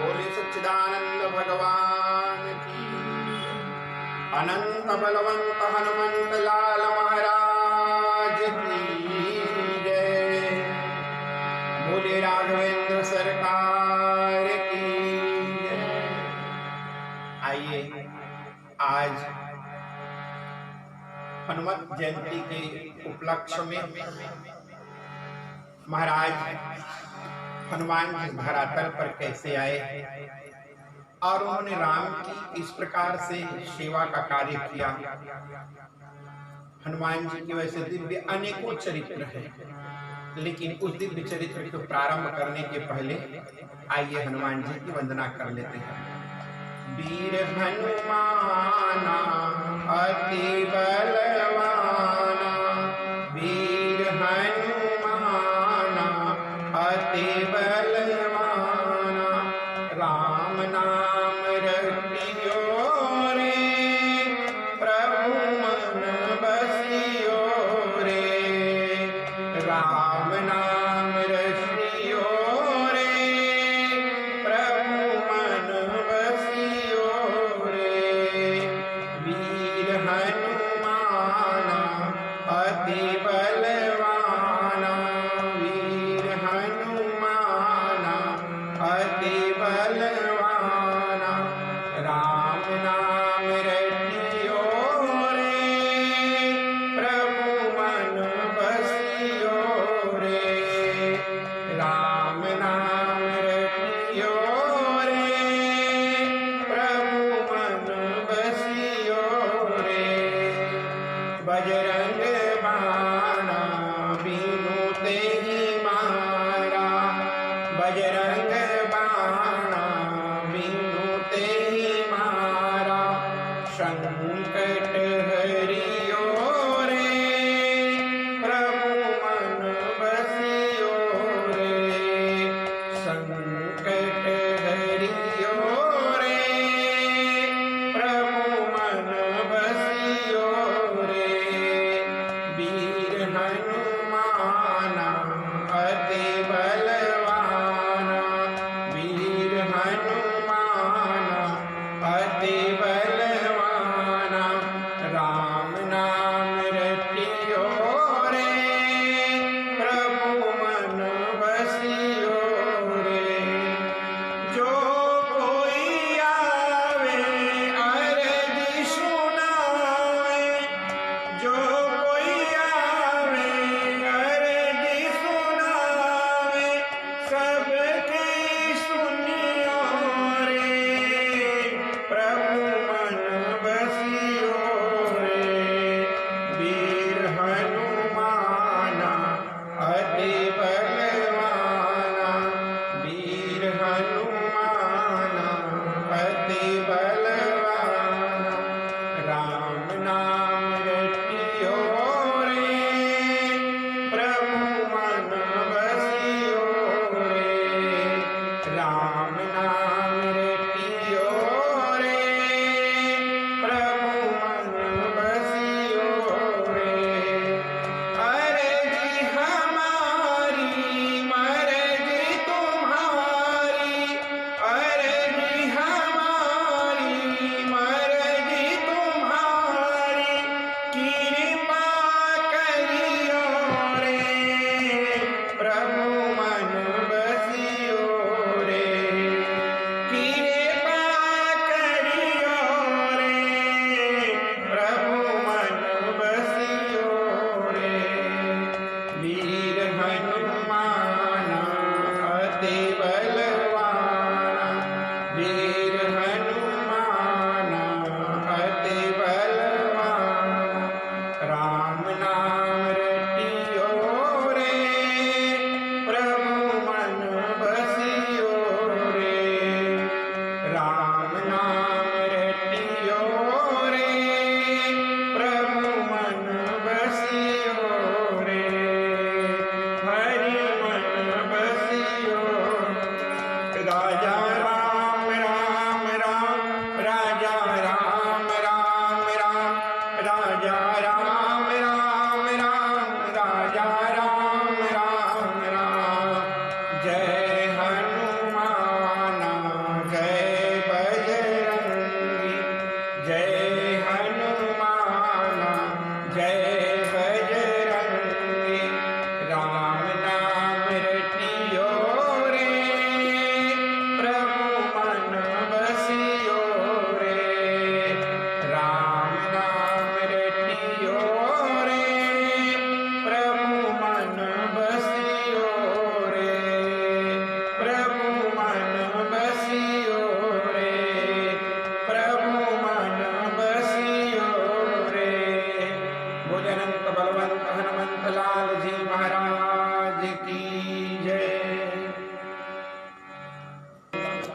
बोले सच्चिदानंद भगवान की। अनंत बलवंत हनुमंत लाल महाराज की जय। बोले राघवेंद्र सरकार की जय। आइए आज हनुमत जयंती के उपलक्ष्य में महाराज हनुमान जी धरातल पर कैसे आए और उन्होंने राम की इस प्रकार से सेवा का कार्य किया। हनुमान जी के वैसे दिव्य अनेकों चरित्र हैं, लेकिन उस दिव्य चरित्र को प्रारंभ करने के पहले आइए हनुमान जी की वंदना कर लेते हैं। वीर हनुमाना अति बलवाना, वीर हनुमाना अति बलवाना, राम नाम रटियो रे प्रभु मन बसियो रे, राम नाम रटियो रे प्रभु मन बसियो रे। वीर हनुमाना अति बलवाना, वीर हनुमाना अति बलवाना, राम नाम रटियो रे प्रभु मन बसियो रे, राम नाम रटियो रे प्रभु मन बसियो रे। बजरंग बाणा बिनु तेहि मारा, बजरंग बाणा बिनु तेहि मारा, संकट हरियो रे प्रभु मन बसियो रे, संकट हरियो रे प्रभु मन बसियो रे। वीर हनुमाना अति बलवाना,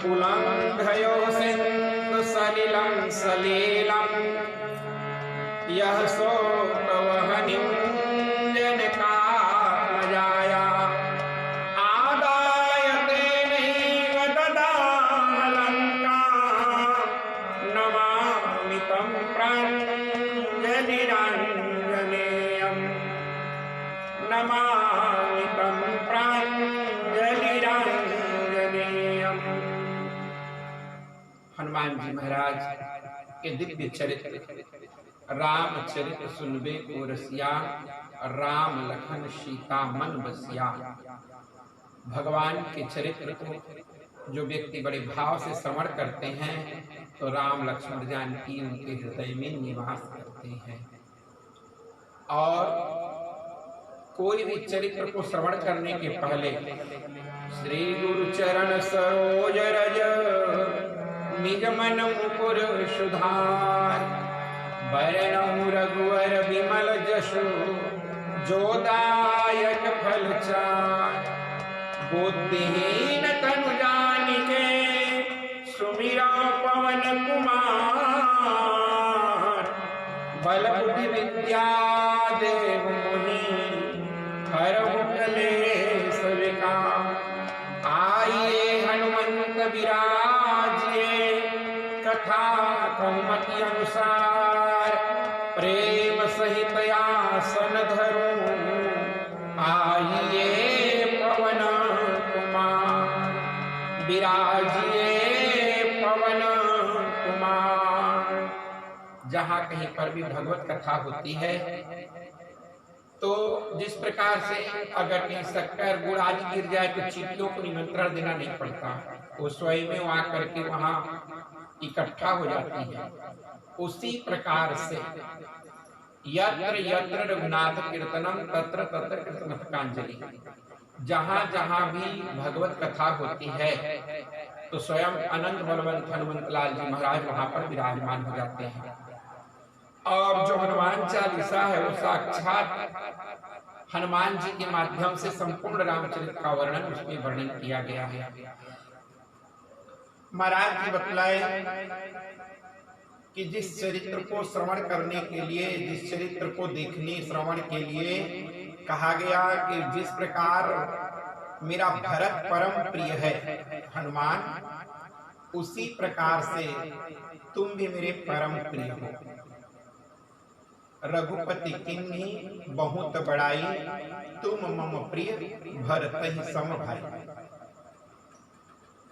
उल्लंघयो सिंधु सलिलं सलीलं यः शोकवहनिं जनकात्मजाया आदाय तेनैव ददाह लङ्कां नमामि तं प्राञ्जलिराञ्जनेयम् नमामि तं प्राञ्जलिराञ्जनेयम्। हनुमान जी महाराज के दिव्य चरित्र रामचरित सुनबे को रसिया राम लखन सीता मन बसिया। भगवान के चरित्र को जो व्यक्ति बड़े भाव से श्रवण करते हैं तो राम लक्ष्मण जानकी उनके हृदय में निवास करते हैं। और कोई भी चरित्र को श्रवण करने के पहले श्री गुरु चरण सरोज रज निज मन मुकुर सुधार बरनउँ रघुवर विमल जसु जो दायक फल चार। बुद्धिहीन तनु जानिके सुमिरा पवन कुमार बल बुद्धि विद्या देव मुनि हरहु कलेश विकार। आइए हनुमंत विराजिए कथा कौमति अनुसार प्रेम सहित आसन धरूं आइए पवन कुमार विराजिए पवन कुमार। जहाँ कहीं पर भी भगवत कथा होती है तो जिस प्रकार से अगर कहीं शक्कर गुड़ आदि गिर जाए तो चींटियों को निमंत्रण देना नहीं पड़ता, वो स्वयं में वहां करके वहां इकट्ठा हो जाती है। उसी प्रकार से यत्र यत्र रघुनाथ कीर्तनम तत्र तत्र कृतमस्तकांजलि। जहां जहां भी भगवत कथा होती है तो स्वयं अनंत बलवंत हनुमंत लाल जी महाराज वहां पर विराजमान हो जाते हैं। और जो हनुमान चालीसा है वो साक्षात हनुमान जी के माध्यम से संपूर्ण रामचरित का वर्णन उसमें वर्णन किया गया है। महाराज जी बतलाए कि जिस चरित्र को श्रवण करने के लिए, जिस चरित्र को देखने श्रवण के लिए कहा गया कि जिस प्रकार मेरा भरत परम प्रिय है हनुमान, उसी प्रकार से तुम भी मेरे परम प्रिय हो। रघुपति किन्हीं बहुत बड़ाई तुम मम प्रिय भरत ही सम भाई।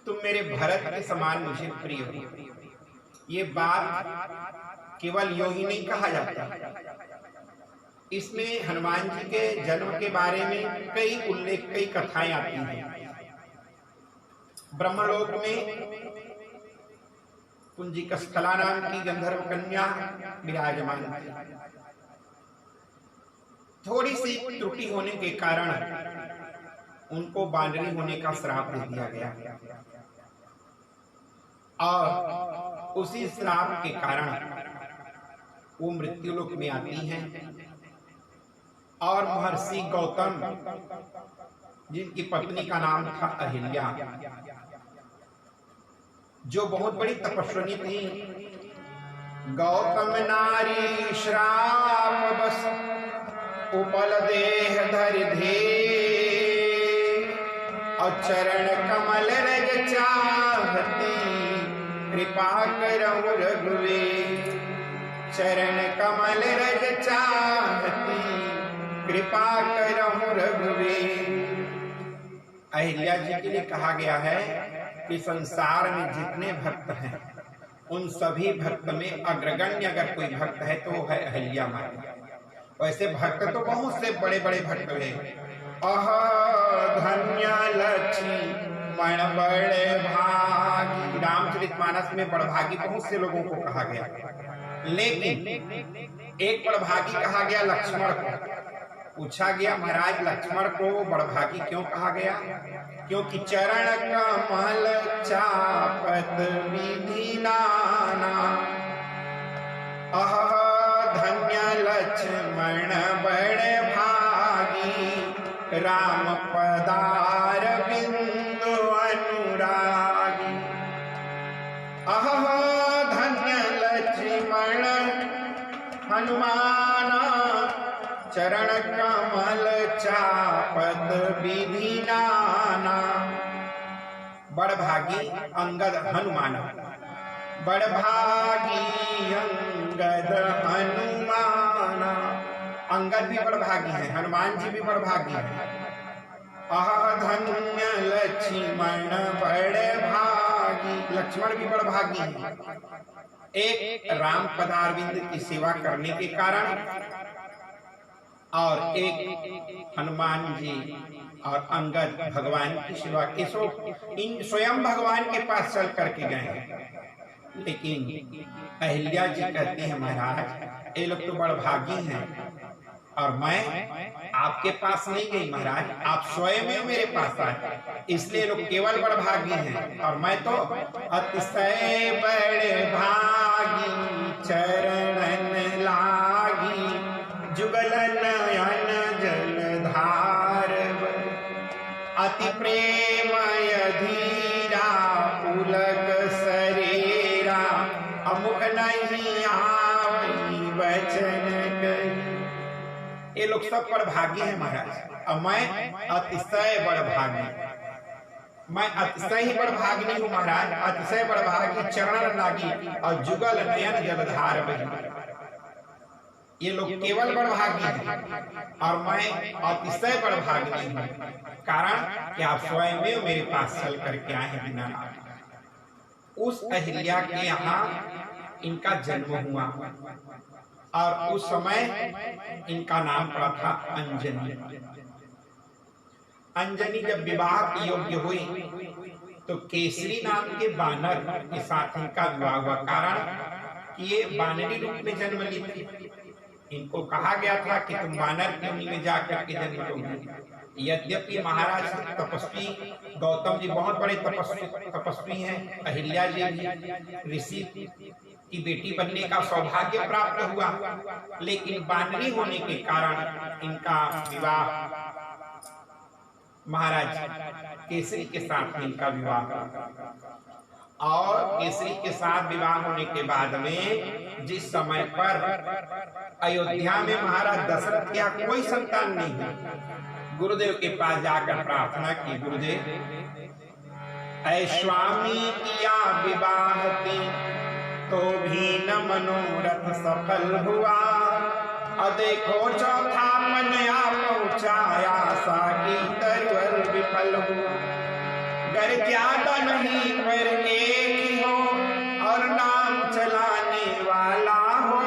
तुम मेरे भरत के समान मुझे प्रिय हो। ये बात केवल यूं ही नहीं कहा जाता, इसमें हनुमान जी के जन्म के बारे में कई उल्लेख, कई कथाएं आती हैं। ब्रह्मलोक में कुंजिका स्थला नाम की गंधर्व कन्या विराजमान थी। थोड़ी सी त्रुटि होने के कारण उनको बांदरी होने का श्राप दे दिया गया और उसी श्राप के कारण वो मृत्युलोक में आती हैं और महर्षि गौतम, जिनकी पत्नी का नाम था अहिल्या, जो बहुत बड़ी तपस्विनी थी, गौतम नारी श्राप बस उपल देह धरि धे और चरण कमल रज चाहती कृपा करहु रघुवीर। चरण कमल रज चाहती कृपा करहु रघुवीर। अहिल्या जी के लिए कहा गया है कि संसार में जितने भक्त हैं उन सभी भक्त में अग्रगण्य अगर कोई भक्त है तो वो है अहिल्या माता। वैसे भक्त तो बहुत से बड़े बड़े भक्त हैं। अह धन्य लक्ष्मण बड़े भागी, रामचरितमानस में बड़भागी बहुत से लोगों को कहा गया, लेकिन एक बड़भागी कहा गया लक्ष्मण को। पूछा गया महाराज लक्ष्मण को बड़भागी क्यों कहा गया? क्योंकि चरण कमल चापत विधि नाना। अह धन्य लक्ष्मण बड़ भागी राम पदार बिंदु अनुरागी। पद विधि नाना। बड़भागी अंगद हनुमान, बड़भागी अंगद हनुमाना। अंगद भी बड़भागी है, हनुमान जी भी बड़भागी है। आह धन्य लक्ष्मण बड़भागी, लक्ष्मण भी बड़भागी है। एक राम पदारविंद की सेवा करने के कारण और एक हनुमान जी और अंगद भगवान की सेवा के सो इन स्वयं भगवान के पास चल करके गए हैं। लेकिन अहिल्या जी कहती हैं महाराज ये लोग तो बड़भागी हैं और मैं आपके पास नहीं गई महाराज, आप स्वयं मेरे पास आए, इसलिए लोग केवल बड़भागी हैं और मैं तो अतिशय बड़भागी चरणन लागी जुगल नयन जलधार अति प्रेम धीरा पुलक शरीरा अमुख नहीं आवई वचन कही। ये लोग सब बड़भागी हैं महाराज और मैं अतिशय बड़भागी, मैं अतिशय ही बड़भागी हूँ महाराज, अतिशय बड़भागी चरण लागी और जुगल नयन जलधार बही। ये लोग केवल बड़भागी हैं और मैं अतिशय बड़भागी हूँ, कारण कि आप स्वयं मेरे पास चल करके आए हैं दीनानाथ। उस अहिल्या के यहाँ इनका जन्म हुआ और उस समय इनका नाम पड़ा था अंजनी। अंजनी जब विवाह की योग्य हुई तो केसरी नाम के बानर के साथ इनका विवाह हुआ, कारण कि ये बानरी रूप में जन्म ली थी। इनको कहा गया था कि तुम बानर की योनि में जाकर के जन्म लोगे। यद्यपि महाराज तपस्वी गौतम जी बहुत बड़े तपस्वी हैं, अहिल्या जी ऋषि की बेटी बनने का सौभाग्य प्राप्त हुआ, लेकिन बानरी होने के कारण इनका विवाह महाराज केसरी के साथ इनका विवाह हुआ। और केसरी के साथ विवाह होने के बाद में जिस समय पर अयोध्या में महाराज दशरथ के यहाँ कोई संतान नहीं है, गुरुदेव के पास जाकर प्रार्थना की, गुरुदेव ऐ स्वामी किया विवाह तो भी न मनोरथ सफल हुआ, और देखो चौथा मन आ पहुंचाया सा की तरवर विफल हुआ। घर ज्यादा नहीं पर एक ही हो और नाम चलाने वाला हो,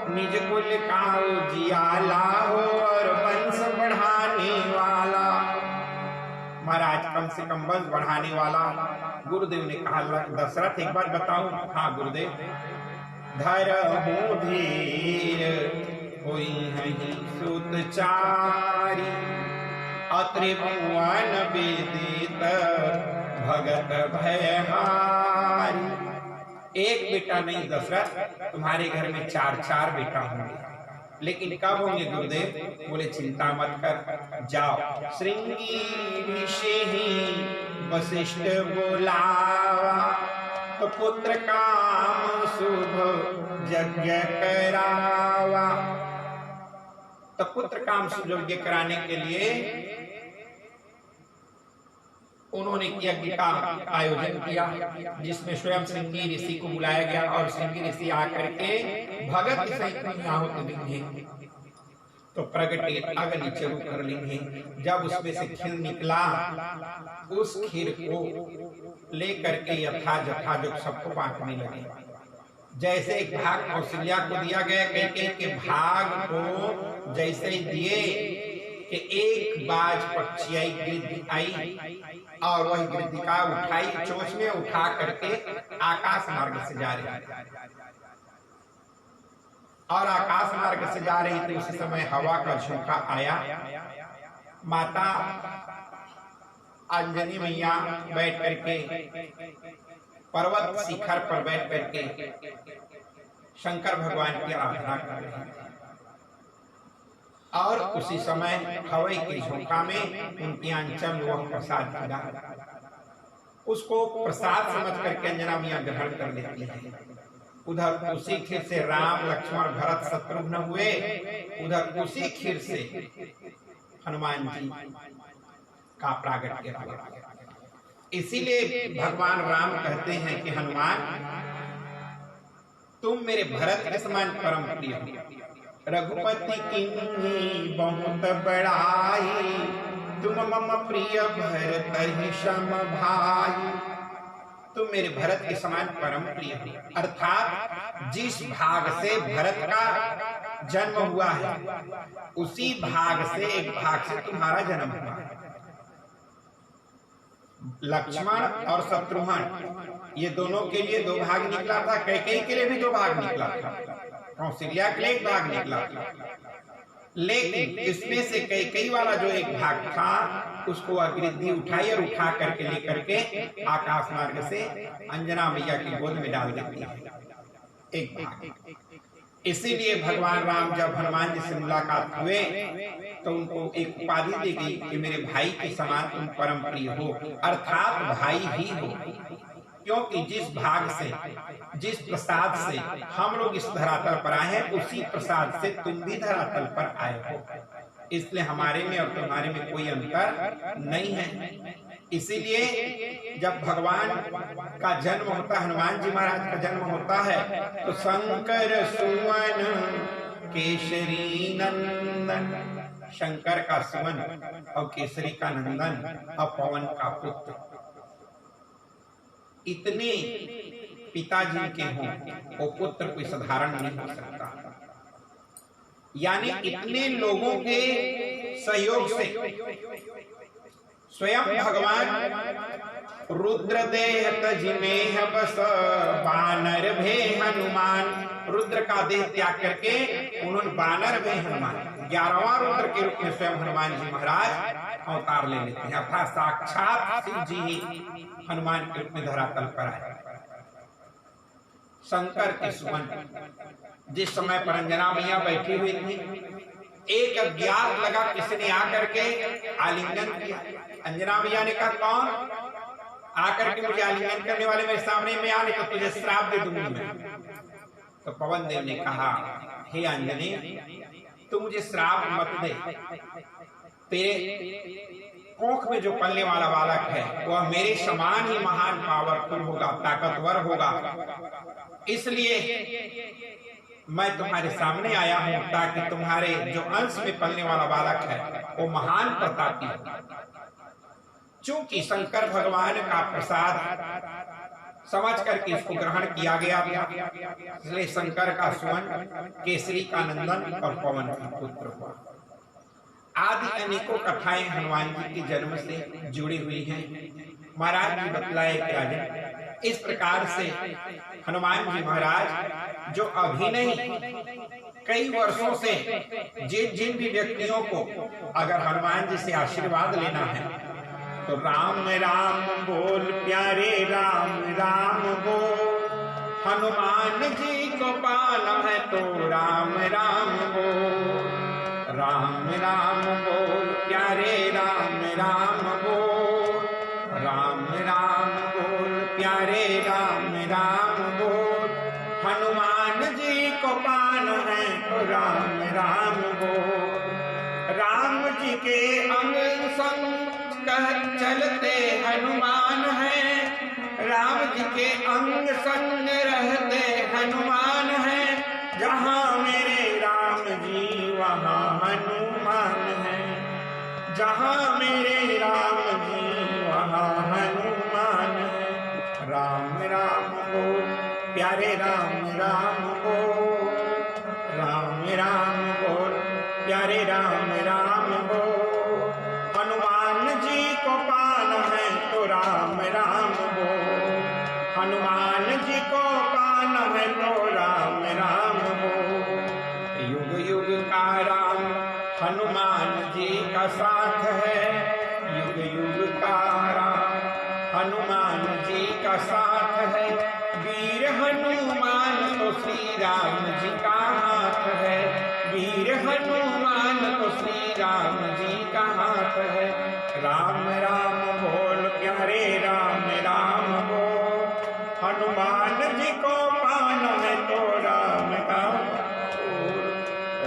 निज कुल का उजियाला हो और वंश बढ़ाने वाला। महाराज कम से कम वंश बढ़ाने वाला। गुरुदेव ने कहा दशरथ एक बार बताऊं? हाँ गुरुदेव। धरहु धीर होई हहि सुतचारी, अत्रिभुवन विदित भगत भयहारी। एक बेटा नहीं दशरथ, तुम्हारे घर में 4 बेटा होंगे। लेकिन कब होंगे गुरुदेव? बोले चिंता मत कर, जाओ श्रृंगी ऋषि वशिष्ठ बुलावा, तो पुत्र काम शुभ यज्ञ करावा। तो पुत्र काम शुभ यज्ञ कराने के लिए उन्होंने यज्ञ का आयोजन किया, जिसमें स्वयं श्रृंगी ऋषि को बुलाया गया और श्रृंगी ऋषि आकर के भगत सहित आहुति देंगे तो प्रगटे अग्नि चरु कर लेंगे। जब उसमें से खीर निकला, उस खीर को लेकर के यथा जथा जो सबको बांटने लगे। जैसे एक भाग कौशल्या को दिया गया, कैकेयी के भाग को जैसे ही दिए कि एक बाज पक्षी आई, गिद्ध आई और वही गिद्ध का उठाई, चोंच में उठा करके आकाश मार्ग से जा रही और आकाश मार्ग से जा रही थी। उसी समय हवा का झोंका आया। माता अंजनी मैया बैठ करके पर्वत शिखर पर बैठ करके शंकर भगवान की आराधना कर रहे थे और उसी समय हवा के झोंका में उनकी आंचल में वह प्रसाद गिरा। उसको प्रसाद समझ करके अंजना मैया ग्रहण कर लेती है। उधर उसी खीर से राम लक्ष्मण भरत शत्रुघ्न हुए, उधर उसी खीर से हनुमान जी का प्रागट्य हुआ। इसीलिए भगवान राम कहते हैं कि हनुमान तुम मेरे भरत के समान परम प्रिय हो। रघुपति किन्हीं बहुत बड़ाई, तुम मम प्रिय भरत ही सम भाई। तुम मेरे भरत के समान परम प्रिय हो। अर्थात जिस भाग से भरत का जन्म हुआ है उसी भाग से एक भाग से तुम्हारा जन्म हुआ है। लक्ष्मण और शत्रुघ्न ये दोनों के लिए दो भाग निकला था, कैकेयी के लिए भी दो भाग निकला था, कौशल्या के लिए एक भाग निकला था। लेकिन इसमें से कैकेयी वाला जो एक भाग था उसको अग्रिद्धि उठाई और उठा करके लेकर के आकाश मार्ग से अंजना मैया की गोद में डाल देती है एक भाग। इसीलिए भगवान राम जब हनुमान जी से मुलाकात हुए तो उनको एक उपाधि दी गई कि मेरे भाई के समान तुम परम प्रिय हो, अर्थात भाई ही हो। क्योंकि जिस भाग से, जिस प्रसाद से हम लोग इस धरातल पर आए हैं उसी प्रसाद से तुम भी धरातल पर आए हो। इसलिए हमारे में और तुम्हारे में कोई अंतर नहीं है। इसीलिए जब भगवान का जन्म होता है, हनुमान जी महाराज का जन्म होता है तो शंकर सुवन केसरी नंदन, शंकर का सुवन और केसरी का नंदन और पवन का पुत्र, इतने पिताजी के हों वो पुत्र कोई साधारण नहीं हो सकता। यानी इतने लोगों के सहयोग से स्वयं भगवान रुद्रदेह तजिनेह बस बानर भे हनुमान, रुद्र का देह त्याग करके उन्होंने बानर भे हनुमान, 11वां रुद्र के रूप में स्वयं हनुमान जी महाराज अवतार ले लेते हैं। अर्थात साक्षात शिव जी ही हनुमान के रूप में धरातल पर आए। शंकर के सुमन, जिस समय पर अंजना मैया बैठी हुई थी, एक अज्ञात लगा किसी ने आकर के आलिंगन किया। अंजना मैया ने कहा कौन आकर के मुझे आलिंगन करने वाले मेरे सामने में आने तो तुझे श्राप दे दूंगी मैं। तो पवन देव ने कहा हे अंजनी तू मुझे श्राप मत दे, तेरे कोख में जो पलने वाला बालक है वह मेरे समान ही महान पावरफुल होगा, ताकतवर होगा। इसलिए मैं तुम्हारे सामने आया हूं ताकि तुम्हारे जो अंश में पलने वाला बालक है वो महान प्रतापी हो। चूंकि शंकर भगवान का प्रसाद समझ करके इसको ग्रहण किया गया था, इसलिए शंकर का सुवन, केसरी का नंदन और पवन का पुत्र हुआ। आदि अनेकों कथाएं हनुमान जी के जन्म से जुड़ी हुई हैं। महाराज जी बतलाए कि राजन इस प्रकार से हनुमान जी महाराज जो अभी नहीं कई वर्षों से जिन जिन भी व्यक्तियों को अगर हनुमान जी से आशीर्वाद लेना है तो राम राम बोल प्यारे राम राम बोल, हनुमान जी को पाना है तो राम राम बोल। राम राम बोल प्यारे राम राम बोल, राम राम बोल प्यारे राम राम बोल, हनुमान जी को पाना है तो राम राम बोल। राम जी के अंग संग कह चलते हनुमान है, राम जी के अंग संग रहते हनुमान है, जहाँ मेरे राम जी वहाँ हनुमान है, जहाँ मेरे राम जी वहाँ हनुमान है। राम राम बोल प्यारे राम राम बोल, राम राम बोल प्यारे राम राम बोल, हनुमान जी को पाना है तो राम राम बोल, हनुमान जी को पाना है तो राम राम बोल। युग युग का राम हनुमान जी का साथ है, युग युग का राम हनुमान जी का साथ है, वीर हनुमान तो श्री राम जी का हाथ है, वीर हनुमान तो श्री राम जी का हाथ है। राम राम बोल प्यारे राम राम बोल, हनुमान जी को पाना है तो राम राम बोल,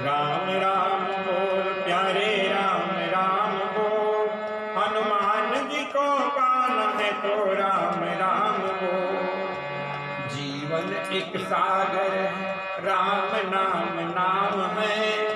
राम राम बोल प्यारे राम राम राम राम बोल। जीवन एक सागर है, राम नाम नाम है।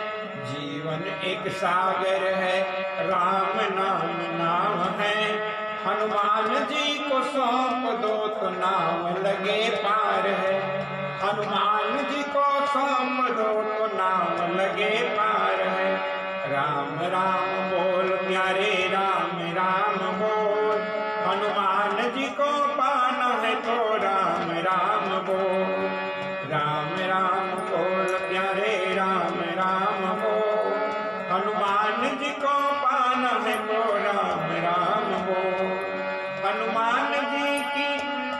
जीवन एक सागर है, राम नाम नाम है। हनुमान जी को सौंप दो तो नाम लगे पार है। हनुमान जी को सौंप दो तो नाम लगे पार है। राम राम बोल प्यारे राम राम बोल। हनुमान जी को पाना है तो राम राम बोल। राम राम बोल प्यारे राम राम बोल। हनुमान जी को पाना है तो राम राम बोल।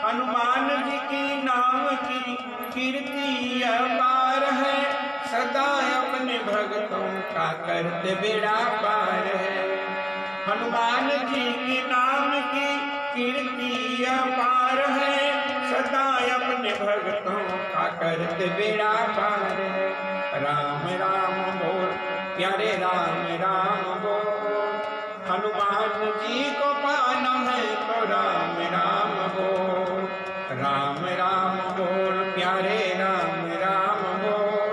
हनुमान जी की नाम की कीर्ति अपार है। सदा अपने भक्तों का करते बेड़ा पार है। हनुमान जी के नाम की कीर्ति अपार है। सदा अपने भक्तों का करते बेड़ा पार है। राम राम बोल प्यारे राम राम बोल। हनुमान जी को पाना है तो राम राम बोल। राम राम बोल प्यारे राम राम बोल।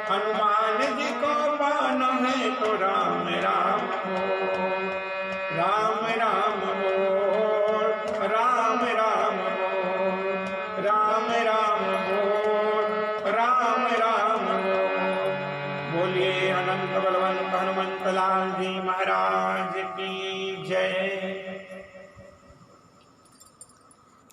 हनुमान जी को पाना है तो राम राम बोल। राम राम बोल राम राम बोल। राम राम बोल राम राम